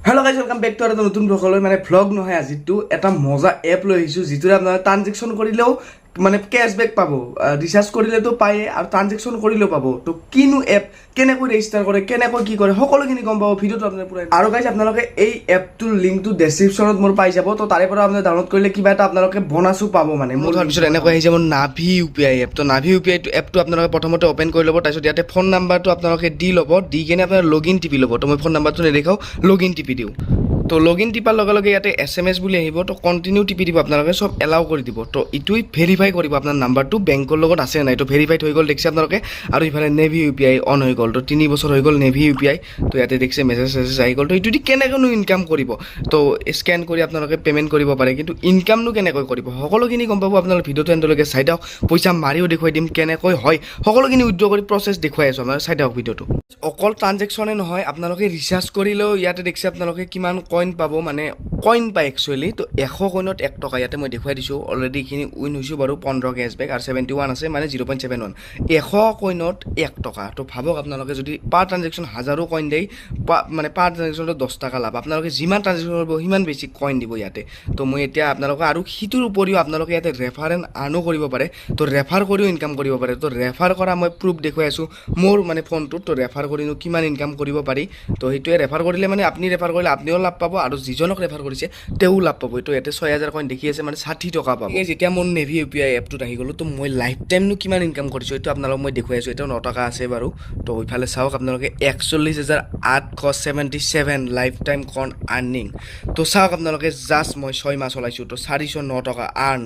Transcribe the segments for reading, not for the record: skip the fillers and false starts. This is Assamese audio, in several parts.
hello' guys welcome back to এটা নতুন ব্লগলৈ মানে ভ্লগ নহয় আজিতো এটা মজা এপ লৈ আহিছোঁ যিটোৰে আপোনালোকে ট্ৰানজেকশ্যন কৰিলেও মানে কেছবেক পাব ৰিচাৰ্জ কৰিলেতো পায়ে আৰু ট্ৰানজেকশ্যন কৰিলেও পাব তো কিনো এপ কেনেকৈ ৰেজিষ্টাৰ কৰে কেনেকৈ কি কৰে সকলোখিনি গম পাব ভিডিঅ'টো আপোনাৰ পুৰা আৰু গাইজ আপোনালোকে এই এপটোৰ লিংকটো ডেছক্ৰিপশ্যনত মোৰ পাই যাব তো তাৰে পৰা আপোনালোকে ডাউনলোড কৰিলে কিবা এটা আপোনালোকে বনাছো পাব মানে মোৰ তাৰপিছত এনেকৈ আহি যাব নাভি ইউ পি আই এপ তো নাভি ইউ পি আই এপটো আপোনালোকে প্ৰথমতে অ'পেন কৰি ল'ব তাৰপিছত ইয়াতে ফোন নাম্বাৰটো আপোনালোকে দি ল'ব দি কিনে আপোনাৰ লগ ইন টিপি ল'ব তো মই ফোন নাম্বাৰটো নেদেখাওঁ লগ ইন টিপি দিওঁ তো লগ ইন টিপাৰ লগে লগে ইয়াতে SMS বুলি আহিব তো কণ্টিনিউ টিপি দিব আপোনালোকে চব এলাউ কৰি দিব তো ইটোই ভেৰিফাই কৰিব আপোনাৰ নাম্বাৰটো বেংকৰ লগত আছে নাই তো ভেৰিফাইড হৈ গ'ল দেখিছে আপোনালোকে আৰু ইফালে Navi UPI on হৈ গ'ল তো 3 বছৰ হৈ গ'ল নেভি ইউ পি আই তো ইয়াতে দেখিছে মেছেজ আহি গ'ল তো এইটো দি কেনেকৈনো ইনকাম কৰিব তো স্কেন কৰি আপোনালোকে পে'মেণ্ট কৰিব পাৰে কিন্তু ইনকামনো কেনেকৈ কৰিব সকলোখিনি গম পাব আপোনালোকে ভিডিঅ'টো এণ্ডলৈকে চাই দিয়ক পইচা মাৰিও দেখুৱাই দিম কেনেকৈ হয় সকলোখিনি উইথড্ৰ কৰি প্ৰচেছ দেখুৱাই আছোঁ আপোনাৰ চাই দিয়ক ভিডিঅ'টো অকল ট্ৰানজেকশ্যনে নহয় আপোনালোকে ৰিচাৰ্জ কৰিলেও ইয়াতে দেখিছে আপোনালোকে কিমান কইন পাব মানে কইন পায় একচুৱেলি তো 100 কইনত 1 টকা ইয়াতে মই দেখুৱাই দিছোঁ অলৰেডি এইখিনি উইন হৈছোঁ বাৰু 15 কেছবেক আৰু 71 আছে মানে 0.71 100 কইনত 1 টকা তো ভাবক আপোনালোকে যদি পাৰ ট্ৰানজেকশ্যন 1000 কইন দেই মানে পাৰ ট্ৰানজেকশ্যনত 10 টকা লাভ আপোনালোকে যিমান ট্ৰানজেকশ্যন কৰিব সিমান বেছি কইন দিব ইয়াতে তো মই এতিয়া আপোনালোকে আৰু সিটোৰ উপৰিও আপোনালোকে ইয়াতে ৰেফাৰেঞ্চ আৰ্নো কৰিব পাৰে তো ৰেফাৰ কৰিও ইনকাম কৰিব পাৰে তো ৰেফাৰ কৰা মই প্ৰুফ দেখুৱাই আছোঁ মোৰ মানে ফোনটোত তো ৰেফাৰ কৰিনো কিমান ইনকাম কৰিব পাৰি তো সেইটোৱে ৰেফাৰ কৰিলে মানে আপুনি ৰেফাৰ কৰিলে আপুনিও লাভ পাব আৰু যিজনক ৰেফাৰ কৰিছে তেওঁ লাভ পাব তো ইয়াতে 6000 কইন দেখি আছে মানে 60 টকা পাব যেতিয়া মোৰ নেভি ইউ পি আই এপটোত আহি গ'লো তো মই লাইফ টাইমনো কিমান ইনকাম কৰিছোঁ এইটো আপোনালোকক মই দেখুৱাই আছোঁ এতিয়াও 9 টকা আছে বাৰু তো ইফালে চাওক আপোনালোকে 41877 লাইফ টাইম কইন আৰ্নিং তো চাওক আপোনালোকে জাষ্ট মই 6 মাহ চলাইছোঁ তো 409 টকা আৰ্ন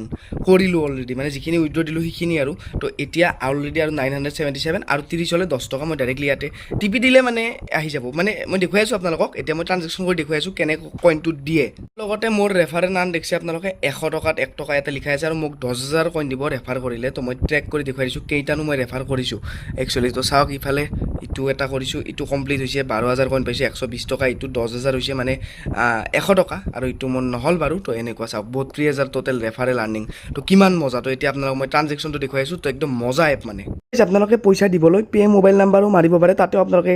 কৰিলোঁ অলৰেডি মানে যিখিনি উইথড্ৰ দিলোঁ সেইখিনি আৰু তো এতিয়া অলৰেডি আৰু 977 আৰু 30 হলে 10 টকা মই ডাইৰেক্টলি ইয়াতে টিপি দিলে মানে আহি যাব মানে মই দেখুৱাই আছোঁ আপোনালোকক এতিয়া মই ট্ৰানজেকশ্যন কৰি দেখুৱাই আছোঁ কেনেকৈ কইনটো দিয়ে লগতে মোৰ ৰেফাৰেঞ্চ আৰ্ন দেখিছে আপোনালোকে 100 টকাত 1 টকা ইয়াতে লিখাই আছে আৰু মোক 10000 কইন দিব ৰেফাৰ কৰিলে তো মই ট্ৰেক কৰি দেখুৱাই দিছোঁ কেইটানো মই ৰেফাৰ কৰিছোঁ একচুৱেলি তো চাওক ইফালে ইটো এটা কৰিছোঁ ইটো কমপ্লিট হৈছে 12000 কইন পাইছোঁ 120 টকা ইটো 10000 হৈছে মানে 100 টকা আৰু ইটো মোৰ নহ'ল বাৰু তো এনেকুৱা চাওক 32000 টোটেল ৰেফাৰেল আৰ্নিং তো কিমান মজা তো এতিয়া আপোনালোকক মই ট্ৰানজেকশ্যনটো দেখুৱাই আছোঁ তো একদম মজা এপ মানে আপোনালোকে পইচা দিবলৈ পে' মোবাইল নাম্বাৰো মাৰিব পাৰে তাতেও আপোনালোকে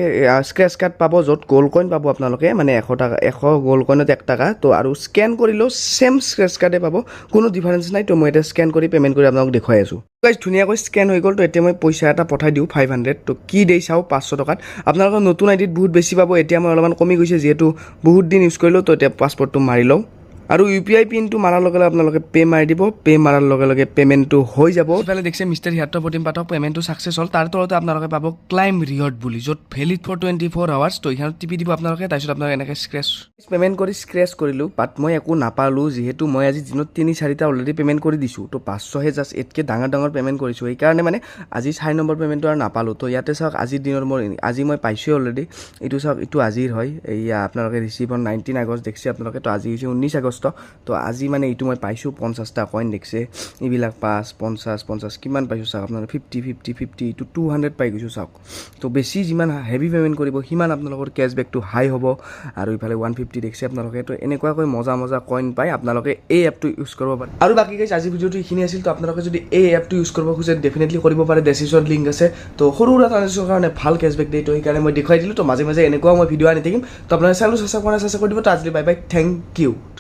স্ক্ৰেচ কাৰ্ড পাব য'ত গ'ল্ড কইন পাব আপোনালোকে মানে 100 টকা 100 গ'ল্ড কইনত 1 টকা তো আৰু স্কেন কৰিলেও চেম স্ক্ৰেচ কাৰ্ডে পাব কোনো ডিফাৰেঞ্চ নাই তো মই এতিয়া স্কেন কৰি পে'মেণ্ট কৰি আপোনালোকক দেখুৱাই আছোঁ গাইজ ধুনীয়াকৈ স্কেন হৈ গ'ল তো এতিয়া মই পইচা এটা পঠাই দিওঁ 500 তো কি দেই চাওঁ 500 টকাত আপোনালোকৰ নতুন আইডিত বহুত বেছি পাব এতিয়া মই অলপমান কমি গৈছে যিহেতু বহুত দিন ইউজ কৰিলোঁ তো এতিয়া পাছপৰ্টটো মাৰি লওঁ আৰু ইউ পি আই পিনটো মাৰাৰ লগে লগে আপোনালোকে পে' মাৰি দিব পে' মাৰাৰ লগে লগে পে'মেণ্টটো হৈ যাব ইফালে দেখিছে মিষ্টাৰ হিয়াতৰ প্ৰতিম পাঠক পে'মেণ্টটো ছাকচেছ হ'ল তাৰ তলতে আপোনালোকে পাব ক্লাইম ৰিৱাৰ্ড বুলি য'ত ভেলিড ফৰ 24 আৱাৰ্ছ তো এইখনত টিপি দিব আপোনালোকে তাৰপিছত আপোনালোকে এনেকৈ স্ক্ৰেচ পে'মেণ্ট কৰি স্ক্ৰেচ কৰিলোঁ বাট মই একো নাপালোঁ যিহেতু মই আজি দিনত 3-4টা অলৰেডি পে'মেণ্ট কৰি দিছোঁ তো 500হে জাষ্ট এতকৈ ডাঙৰ পে'মেণ্ট কৰিছোঁ সেইকাৰণে মানে আজি 4 নম্বৰ পে'মেণ্টটো আৰু নাপালোঁ তো ইয়াতে চাওক আজিৰ দিনৰ মোৰ আজি মই পাইছোঁ অলৰেডি এইটো চাওক এইটো আজিৰ হয় এয়া আপোনালোকে ৰিচিভ অন 19 আগষ্ট দেখিছে আপোনালোকে তো আজি হৈছে 19 আগষ্ট তো আজি মানে এইটো মই পাইছোঁ 50টা কইন দেখিছে এইবিলাক 50 কিমান পাইছোঁ চাওক আপোনালোকে 50 এইটো 200 পাই গৈছোঁ চাওক তো বেছি যিমান হেভি পে'মেণ্ট কৰিব সিমান আপোনালোকৰ কেছবেকটো হাই হ'ব আৰু ইফালে 150 দেখিছে আপোনালোকে তো এনেকুৱাকৈ মজা কইন পায় আপোনালোকে এই এপটো ইউজ কৰিব পাৰে আৰু বাকী গাইজ আজি ভিডিঅ'টো এইখিনি আছিল তো আপোনালোকে যদি এই এপটো ইউজ কৰিব খোজে ডেফিনেটলি কৰিব পাৰে ডেছক্ৰিপশ্যনত লিংক আছে তো সৰু সুৰা ট্ৰানজেকশ্যনৰ কাৰণে ভাল কেছবেক দিয়ে তো সেইকাৰণে মই দেখুৱাই দিলোঁ তো মাজে মাজে এনেকুৱাও মই ভিডিঅ' আনি থাকিম তো আপোনালোকে চেনেলটো ছাবস্ক্ৰাইব কৰি দিব তো আজিলৈ বাই বাই থেংক ইউ